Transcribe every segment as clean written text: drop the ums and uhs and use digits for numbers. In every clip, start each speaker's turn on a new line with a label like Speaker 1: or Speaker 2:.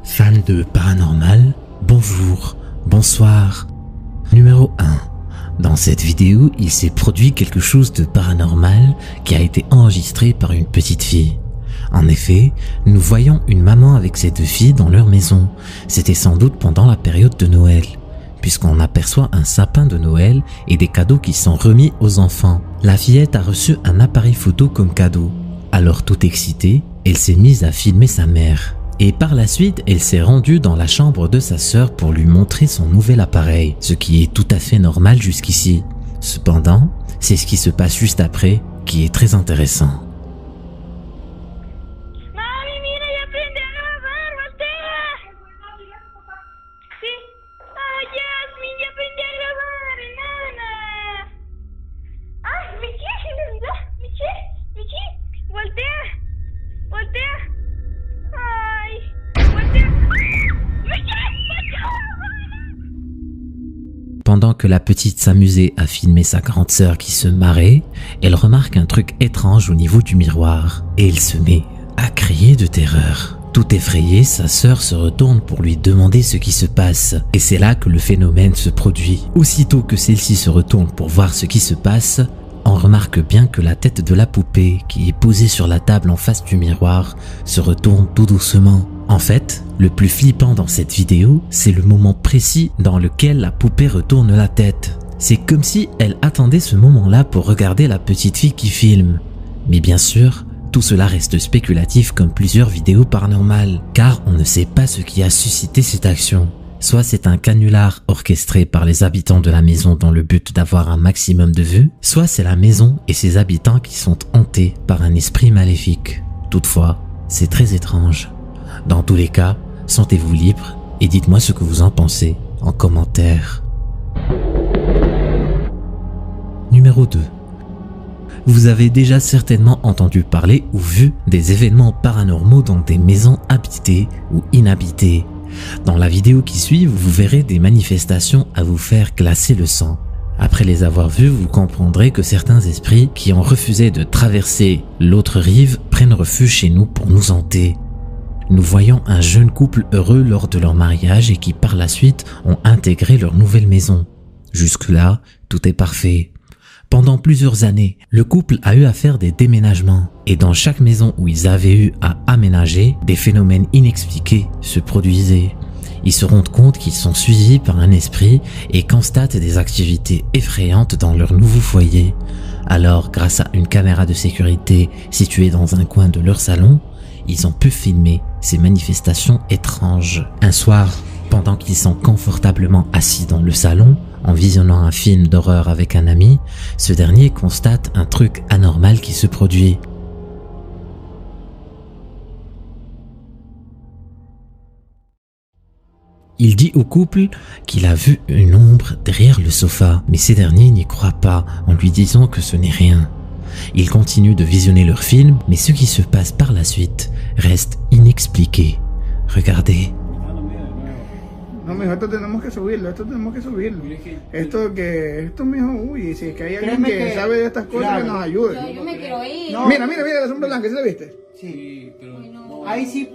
Speaker 1: Fan de paranormal, bonjour, bonsoir. Numéro 1. Dans cette vidéo, il s'est produit quelque chose de paranormal qui a été enregistré par une petite fille. En effet, nous voyons une maman avec ses deux filles dans leur maison. C'était sans doute pendant la période de Noël, puisqu'on aperçoit un sapin de Noël et des cadeaux qui sont remis aux enfants. La fillette a reçu un appareil photo comme cadeau. Alors toute excitée, elle s'est mise à filmer sa mère. Et par la suite, elle s'est rendue dans la chambre de sa sœur pour lui montrer son nouvel appareil, ce qui est tout à fait normal jusqu'ici. Cependant, c'est ce qui se passe juste après qui est très intéressant. Pendant que la petite s'amusait à filmer sa grande sœur qui se marrait, elle remarque un truc étrange au niveau du miroir et elle se met à crier de terreur. Tout effrayée, sa sœur se retourne pour lui demander ce qui se passe et c'est là que le phénomène se produit. Aussitôt que celle-ci se retourne pour voir ce qui se passe, on remarque bien que la tête de la poupée qui est posée sur la table en face du miroir se retourne tout doucement. En fait, le plus flippant dans cette vidéo, c'est le moment précis dans lequel la poupée retourne la tête. C'est comme si elle attendait ce moment-là pour regarder la petite fille qui filme. Mais bien sûr, tout cela reste spéculatif comme plusieurs vidéos paranormales, car on ne sait pas ce qui a suscité cette action. Soit c'est un canular orchestré par les habitants de la maison dans le but d'avoir un maximum de vues, soit c'est la maison et ses habitants qui sont hantés par un esprit maléfique. Toutefois, c'est très étrange. Dans tous les cas, sentez-vous libre et dites-moi ce que vous en pensez en commentaire. Numéro 2. Vous avez déjà certainement entendu parler ou vu des événements paranormaux dans des maisons habitées ou inhabitées. Dans la vidéo qui suit, vous verrez des manifestations à vous faire glacer le sang. Après les avoir vues, vous comprendrez que certains esprits qui ont refusé de traverser l'autre rive prennent refuge chez nous pour nous hanter. Nous voyons un jeune couple heureux lors de leur mariage et qui par la suite ont intégré leur nouvelle maison. Jusque-là, tout est parfait. Pendant plusieurs années, le couple a eu à faire des déménagements et dans chaque maison où ils avaient eu à aménager, des phénomènes inexpliqués se produisaient. Ils se rendent compte qu'ils sont suivis par un esprit et constatent des activités effrayantes dans leur nouveau foyer. Alors, grâce à une caméra de sécurité située dans un coin de leur salon, ils ont pu filmer ces manifestations étranges. Un soir, pendant qu'ils sont confortablement assis dans le salon, en visionnant un film d'horreur avec un ami, ce dernier constate un truc anormal qui se produit. Il dit au couple qu'il a vu une ombre derrière le sofa, mais ces derniers n'y croient pas en lui disant que ce n'est rien. Ils continuent de visionner leur film, mais ce qui se passe par la suite reste inexpliqué. Regardez.
Speaker 2: No, mijo, esto tenemos que subirlo. Esto, mijo, uy, si es que hay alguien que sabe de estas cosas, claro, que nos ayude. Yo me quiero ir. No. Mira, la sombra blanca, ¿sí la viste?
Speaker 3: Sí, pero no. Ahí sí,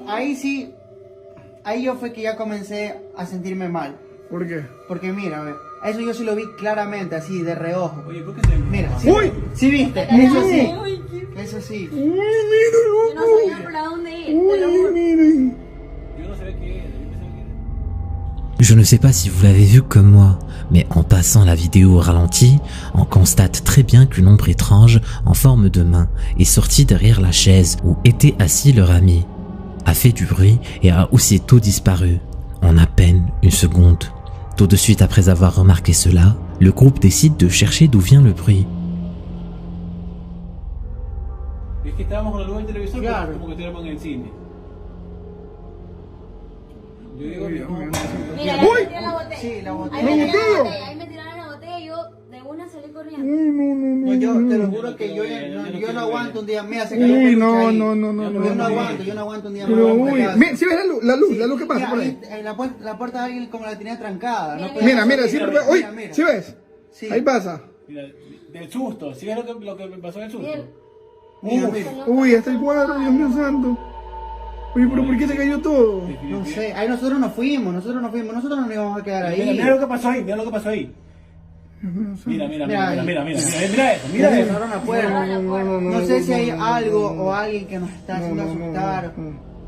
Speaker 3: ahí yo fue que ya comencé a sentirme mal.
Speaker 2: ¿Por qué?
Speaker 3: Porque mira, a ver, eso yo sí lo vi claramente, así, de reojo. Oye, ¿por qué te... Mira, ¿sí?
Speaker 2: ¡Uy!
Speaker 3: ¿Sí viste? Eso sí. Eso sí.
Speaker 2: ¡Uy, mira!
Speaker 4: Yo no sabía para dónde ir.
Speaker 2: ¡Uy, miren!
Speaker 5: Yo no sabía qué era.
Speaker 1: Je ne sais pas si vous l'avez vu comme moi, mais en passant la vidéo au ralenti, on constate très bien qu'une ombre étrange en forme de main est sortie derrière la chaise où était assis leur ami, a fait du bruit et a aussitôt disparu, en à peine une seconde. Tout de suite après avoir remarqué cela, le groupe décide de chercher d'où vient le bruit.
Speaker 5: Es que estábamos con la luz del televisor,
Speaker 3: claro,
Speaker 5: como que estuviéramos en el cine. Yo digo,
Speaker 4: Mira,
Speaker 2: ¡Uy!
Speaker 4: la botella.
Speaker 3: Sí, la botella.
Speaker 4: Ahí me tiraron la botella y yo de una salí corriendo.
Speaker 3: No, yo te lo juro que yo no aguanto un día. Mira, se cayó
Speaker 2: Uy,
Speaker 3: un
Speaker 2: no,
Speaker 3: peluche ahí.
Speaker 2: no.
Speaker 3: Yo no aguanto un día más.
Speaker 2: Pero, uy, mira, ¿sí ves la luz que pasa
Speaker 3: Mira,
Speaker 2: por ahí?
Speaker 3: la puerta de alguien como la tenía trancada. No
Speaker 2: Mira, siempre ve, uy,
Speaker 3: mira.
Speaker 2: ¿sí ves?
Speaker 3: Sí.
Speaker 2: Ahí pasa.
Speaker 5: mira, del susto. ¿Sí ves lo que me pasó del susto?
Speaker 3: Mira.
Speaker 2: Uy, hasta el cuadro, Dios mío santo. Oye, pero ¿por qué se cayó todo?
Speaker 3: No sé, ahí nosotros nos fuimos, nosotros nos nos íbamos a quedar ahí.
Speaker 5: Mira, mira lo que pasó ahí, mira lo que pasó ahí. Mira, mira, mira,
Speaker 3: Mira
Speaker 5: mira,
Speaker 3: ahí.
Speaker 5: mira, mira, mira eso, mira eso.
Speaker 3: Cerraron la puerta. No sé si hay algo o alguien que nos está haciendo asustar,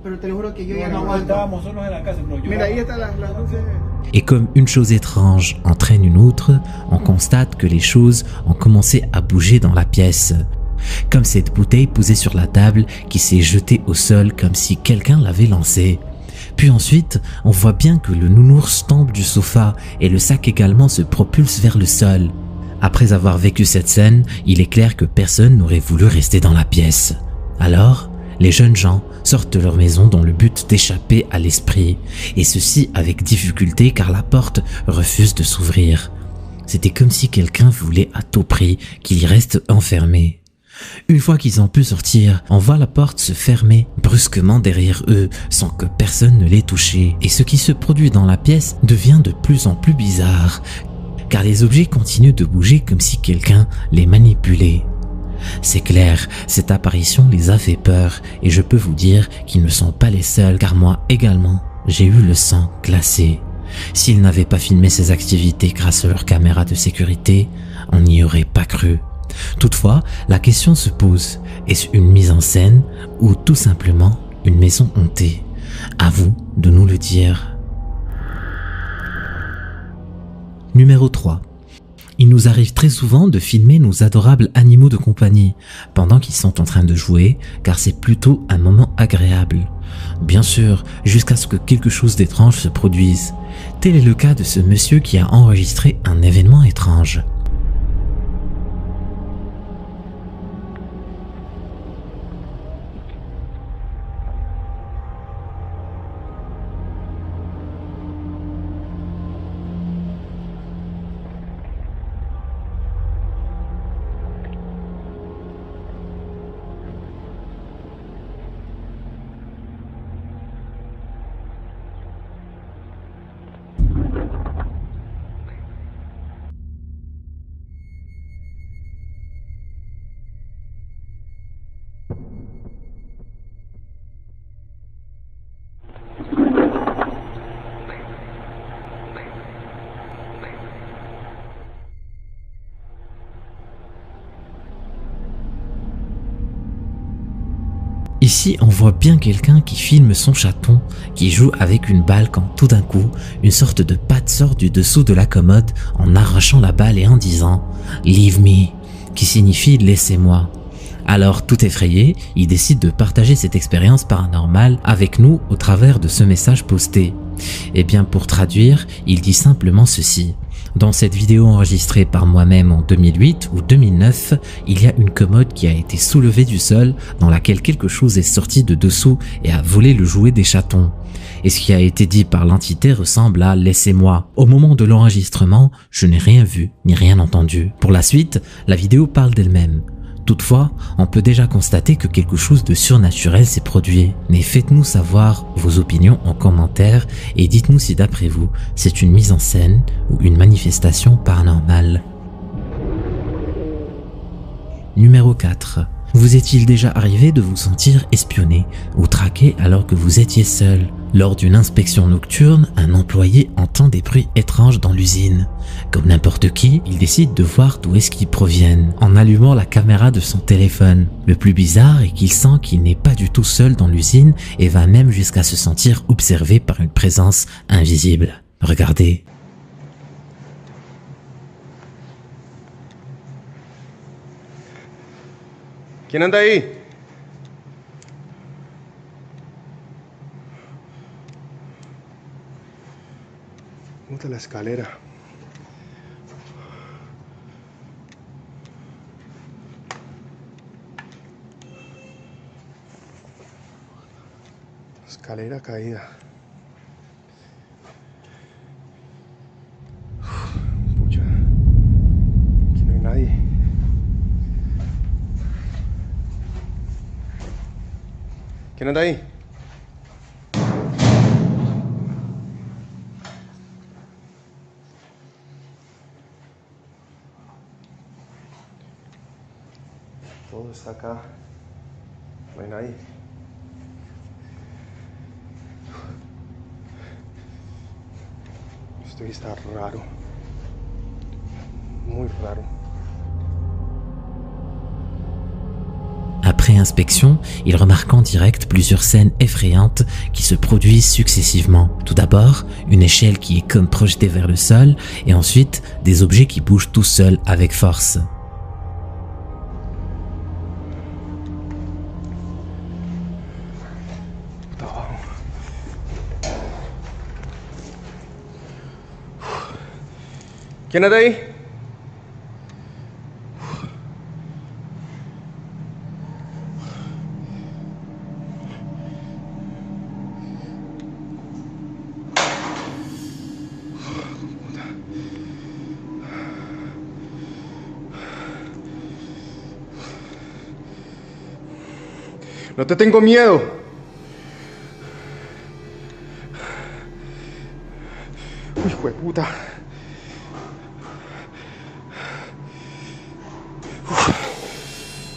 Speaker 3: pero te lo juro que yo ya no aguanto.
Speaker 5: Estábamos solos en la casa, bro.
Speaker 2: Mira, ahí están las luces.
Speaker 1: Et comme une chose étrange entraîne une autre, on constate que les choses ont commencé à bouger dans la pièce. Comme cette bouteille posée sur la table qui s'est jetée au sol comme si quelqu'un l'avait lancée. Puis ensuite, on voit bien que le nounours tombe du sofa et le sac également se propulse vers le sol. Après avoir vécu cette scène, il est clair que personne n'aurait voulu rester dans la pièce. Alors, les jeunes gens sortent de leur maison dans le but d'échapper à l'esprit, et ceci avec difficulté car la porte refuse de s'ouvrir. C'était comme si quelqu'un voulait à tout prix qu'il y reste enfermé. Une fois qu'ils ont pu sortir, on voit la porte se fermer brusquement derrière eux sans que personne ne l'ait touché. Et ce qui se produit dans la pièce devient de plus en plus bizarre, car les objets continuent de bouger comme si quelqu'un les manipulait. C'est clair, cette apparition les a fait peur et je peux vous dire qu'ils ne sont pas les seuls car moi également, j'ai eu le sang glacé. S'ils n'avaient pas filmé ces activités grâce à leur caméra de sécurité, on n'y aurait pas cru. Toutefois, la question se pose, est-ce une mise en scène ou tout simplement une maison hantée? À vous de nous le dire. Numéro 3. Il nous arrive très souvent de filmer nos adorables animaux de compagnie pendant qu'ils sont en train de jouer car c'est plutôt un moment agréable. Bien sûr, jusqu'à ce que quelque chose d'étrange se produise. Tel est le cas de ce monsieur qui a enregistré un événement étrange. Ici, on voit bien quelqu'un qui filme son chaton, qui joue avec une balle quand tout d'un coup, une sorte de patte sort du dessous de la commode en arrachant la balle et en disant « Leave me », qui signifie « laissez-moi ». Alors, tout effrayé, il décide de partager cette expérience paranormale avec nous au travers de ce message posté. Eh bien, pour traduire, il dit simplement ceci. Dans cette vidéo enregistrée par moi-même en 2008 ou 2009, il y a une commode qui a été soulevée du sol dans laquelle quelque chose est sorti de dessous et a volé le jouet des chatons. Et ce qui a été dit par l'entité ressemble à « laissez-moi ». Au moment de l'enregistrement, je n'ai rien vu ni rien entendu. Pour la suite, la vidéo parle d'elle-même. Toutefois, on peut déjà constater que quelque chose de surnaturel s'est produit. Mais faites-nous savoir vos opinions en commentaire et dites-nous si d'après vous, c'est une mise en scène ou une manifestation paranormale. Numéro 4. Vous est-il déjà arrivé de vous sentir espionné ou traqué alors que vous étiez seul? Lors d'une inspection nocturne, un employé entend des bruits étranges dans l'usine. Comme n'importe qui, il décide de voir d'où est-ce qu'ils proviennent, en allumant la caméra de son téléphone. Le plus bizarre est qu'il sent qu'il n'est pas du tout seul dans l'usine et va même jusqu'à se sentir observé par une présence invisible. Regardez.
Speaker 6: ¿Quién anda ahí? ¿Cómo está la escalera? Escalera caída. Pucha. Aquí no hay nadie. ¿Quién anda ahí? Todo está acá. No hay nadie. Esto está raro. Muy raro.
Speaker 1: Après inspection, il remarque en direct plusieurs scènes effrayantes qui se produisent successivement. Tout d'abord, une échelle qui est comme projetée vers le sol et ensuite des objets qui bougent tout seuls avec force.
Speaker 6: ¿Quién está ahí? No te tengo miedo. Uy, hijo de puta.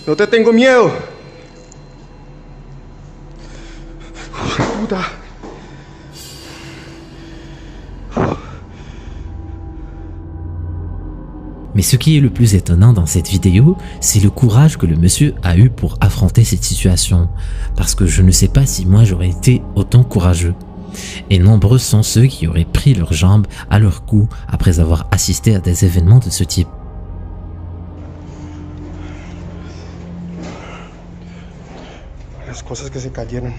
Speaker 6: No te tengo miedo. Hijo de puta.
Speaker 1: Mais ce qui est le plus étonnant dans cette vidéo, c'est le courage que le monsieur a eu pour affronter cette situation. Parce que je ne sais pas si moi j'aurais été autant courageux. Et nombreux sont ceux qui auraient pris leurs jambes à leur cou après avoir assisté à des événements de ce type.
Speaker 6: Las cosas que se cayeron.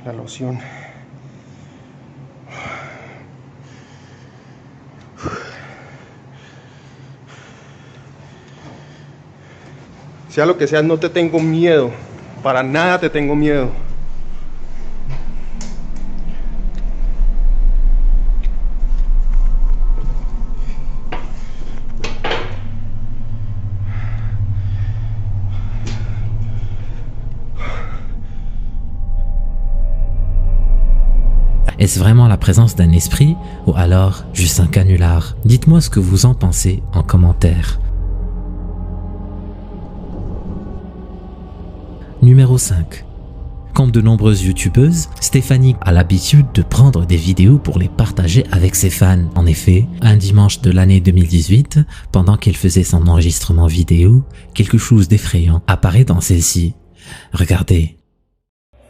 Speaker 6: La loción. Sea lo que sea, no te tengo miedo. Para nada te tengo miedo.
Speaker 1: Est-ce vraiment la présence d'un esprit ou alors juste un canular? Dites-moi ce que vous en pensez en commentaire. Numéro 5. Comme de nombreuses youtubeuses, Stéphanie a l'habitude de prendre des vidéos pour les partager avec ses fans. En effet, un dimanche de l'année 2018, pendant qu'elle faisait son enregistrement vidéo, quelque chose d'effrayant apparaît dans celle-ci. Regardez.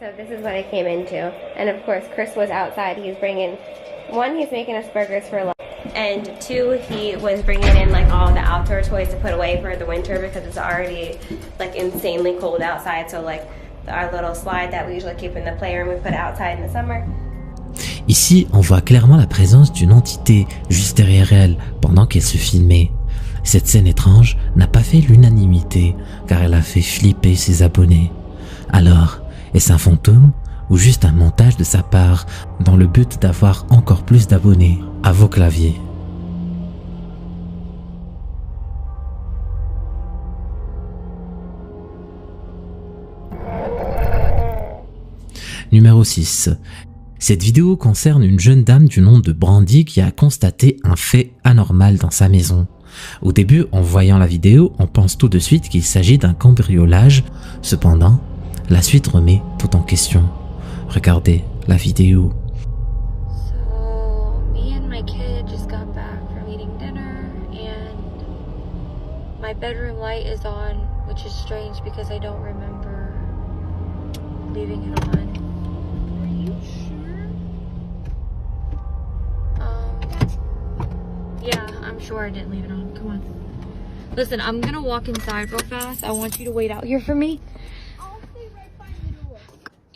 Speaker 7: So this is what I came into, and of course Chris was outside. He was bringing, one, he's making us burgers for lunch, and two, he was bringing in like all the outdoor toys to put away for the winter because it's already like insanely cold outside. So like our little slide that we usually keep in the playroom, we put outside in the summer.
Speaker 1: Ici, on voit clairement la présence d'une entité juste derrière elle pendant qu'elle se filmait. Cette scène étrange n'a pas fait l'unanimité car elle a fait flipper ses abonnés. Alors, est-ce un fantôme ou juste un montage de sa part dans le but d'avoir encore plus d'abonnés? À vos claviers. Numéro 6. Cette vidéo concerne une jeune dame du nom de Brandy qui a constaté un fait anormal dans sa maison. Au début, en voyant la vidéo, on pense tout de suite qu'il s'agit d'un cambriolage. Cependant, la suite remet tout en question. Regardez la vidéo.
Speaker 8: So, me and my kid just got back from eating dinner and my bedroom light is on, which is strange because I don't remember leaving it on. Are you sure? Yeah, I'm sure I didn't leave it on. Come on. Listen, I'm gonna walk inside real fast. I want you to wait out here for me.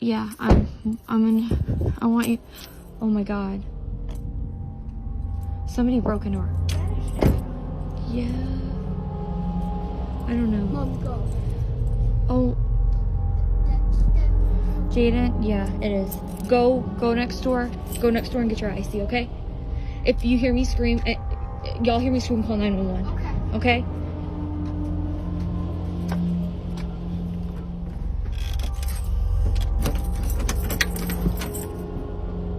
Speaker 8: Yeah, I want you. Oh my God. Somebody broke into her. Yeah. I don't know.
Speaker 4: Mom, go.
Speaker 8: Oh. Jaden, yeah, it is. Go next door. Go next door and get your IC, okay? If you hear me scream, y'all hear me scream, call 911. Okay?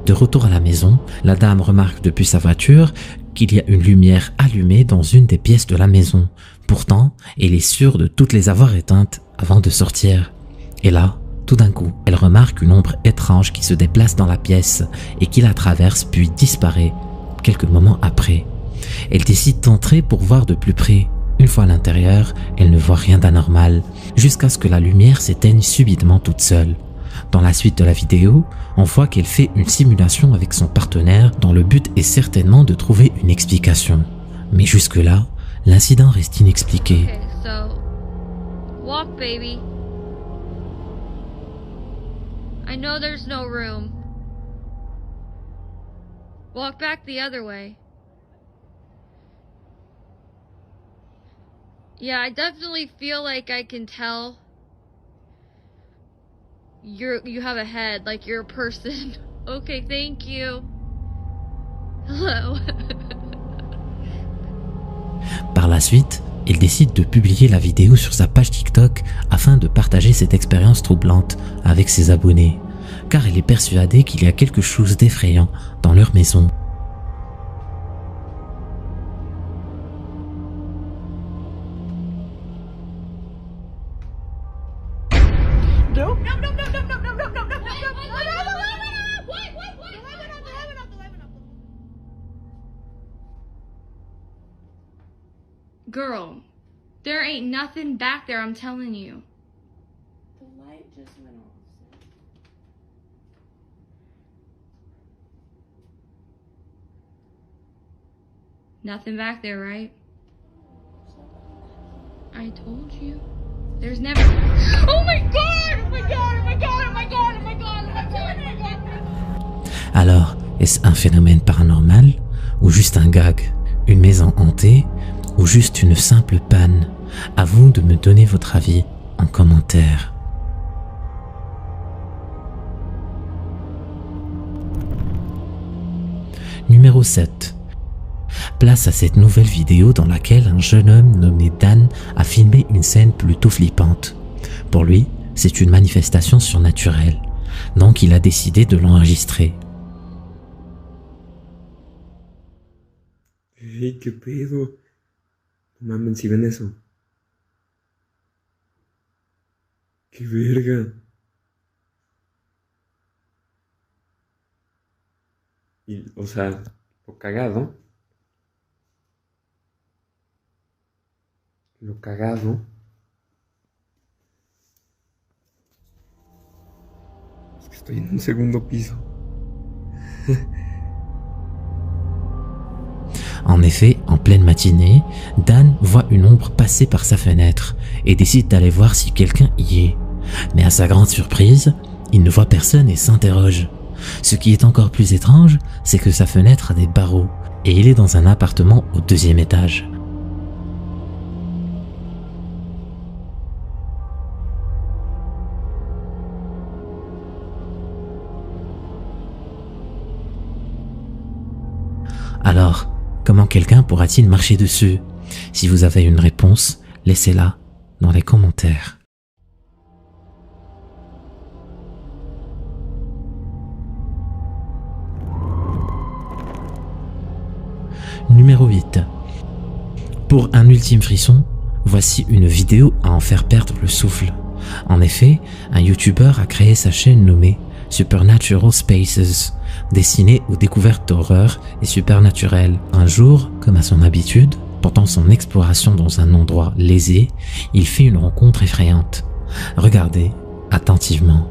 Speaker 1: De retour à la maison, la dame remarque depuis sa voiture qu'il y a une lumière allumée dans une des pièces de la maison. Pourtant, elle est sûre de toutes les avoir éteintes avant de sortir. Et là, Tout d'un coup, elle remarque une ombre étrange qui se déplace dans la pièce et qui la traverse puis disparaît quelques moments après. Elle décide d'entrer pour voir de plus près. Une fois à l'intérieur, elle ne voit rien d'anormal, jusqu'à ce que la lumière s'éteigne subitement toute seule. Dans la suite de la vidéo, on voit qu'elle fait une simulation avec son partenaire dont le but est certainement de trouver une explication. Mais jusque-là, l'incident reste inexpliqué.
Speaker 8: Okay, so walk, baby. I know there's no room. Walk back the other way. Yeah, I definitely feel like I can tell you have a head, like you're a person. Okay, thank you. Hello.
Speaker 1: Par la suite, elle décide de publier la vidéo sur sa page TikTok afin de partager cette expérience troublante avec ses abonnés, car elle est persuadée qu'il y a quelque chose d'effrayant dans leur maison.
Speaker 8: Girl, there ain't nothing back there, I'm telling you.
Speaker 4: The light just went off.
Speaker 8: Nothing back there, right? I told you. There's never... Oh my god! Oh my god! Oh my god! Oh my god! Oh my god! Oh my god! Oh my god!
Speaker 1: Alors, est-ce un phénomène paranormal ou juste un gag, une maison hantée ou juste une simple panne? À vous de me donner votre avis en commentaire. Numéro 7. Place à cette nouvelle vidéo dans laquelle un jeune homme nommé Dan a filmé une scène plutôt flippante. Pour lui, c'est une manifestation surnaturelle, donc il a décidé de l'enregistrer.
Speaker 9: Hey, ¿qué pedo? No mames, si ven eso. ¡Qué verga! Y, o sea, lo cagado. Lo cagado. Es que estoy en un segundo piso.
Speaker 1: En effet, en pleine matinée, Dan voit une ombre passer par sa fenêtre et décide d'aller voir si quelqu'un y est. Mais à sa grande surprise, il ne voit personne et s'interroge. Ce qui est encore plus étrange, c'est que sa fenêtre a des barreaux et il est dans un appartement au 2e étage. Alors, comment quelqu'un pourra-t-il marcher dessus? Si vous avez une réponse, laissez-la dans les commentaires. Numéro 8. Pour un ultime frisson, voici une vidéo à en faire perdre le souffle. En effet, un YouTuber a créé sa chaîne nommée Supernatural Spaces, destinée aux découvertes d'horreur et supernaturelles. Un jour, comme à son habitude, pendant son exploration dans un endroit lésé, il fait une rencontre effrayante. Regardez attentivement.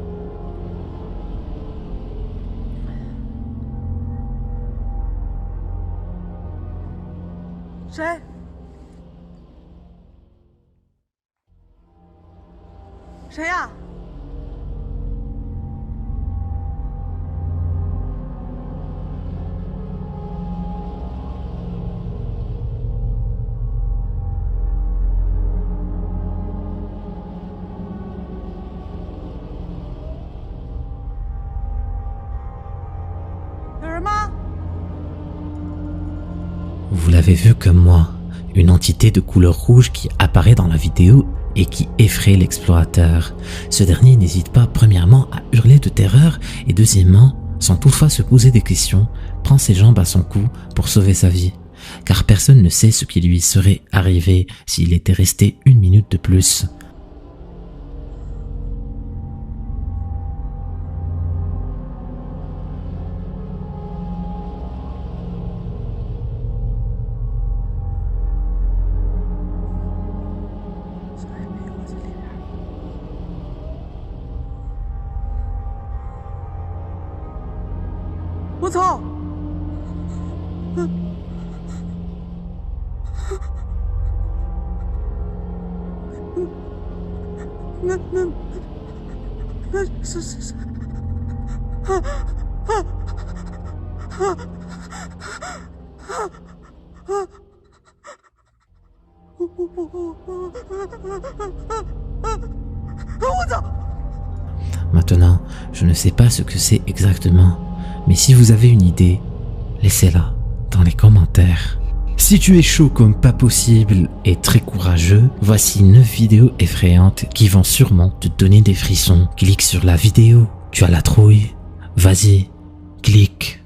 Speaker 1: Vous l'avez vu comme moi, une entité de couleur rouge qui apparaît dans la vidéo et qui effraie l'explorateur. Ce dernier n'hésite pas premièrement à hurler de terreur et deuxièmement, sans toutefois se poser des questions, prend ses jambes à son cou pour sauver sa vie. Car personne ne sait ce qui lui serait arrivé s'il était resté 1 minute de plus.
Speaker 3: 我操！那是
Speaker 1: Maintenant, je ne sais pas ce que c'est exactement, mais si vous avez une idée, laissez-la dans les commentaires. Si tu es chaud comme pas possible et très courageux, voici 9 vidéos effrayantes qui vont sûrement te donner des frissons. Clique sur la vidéo, tu as la trouille. Vas-y, clique.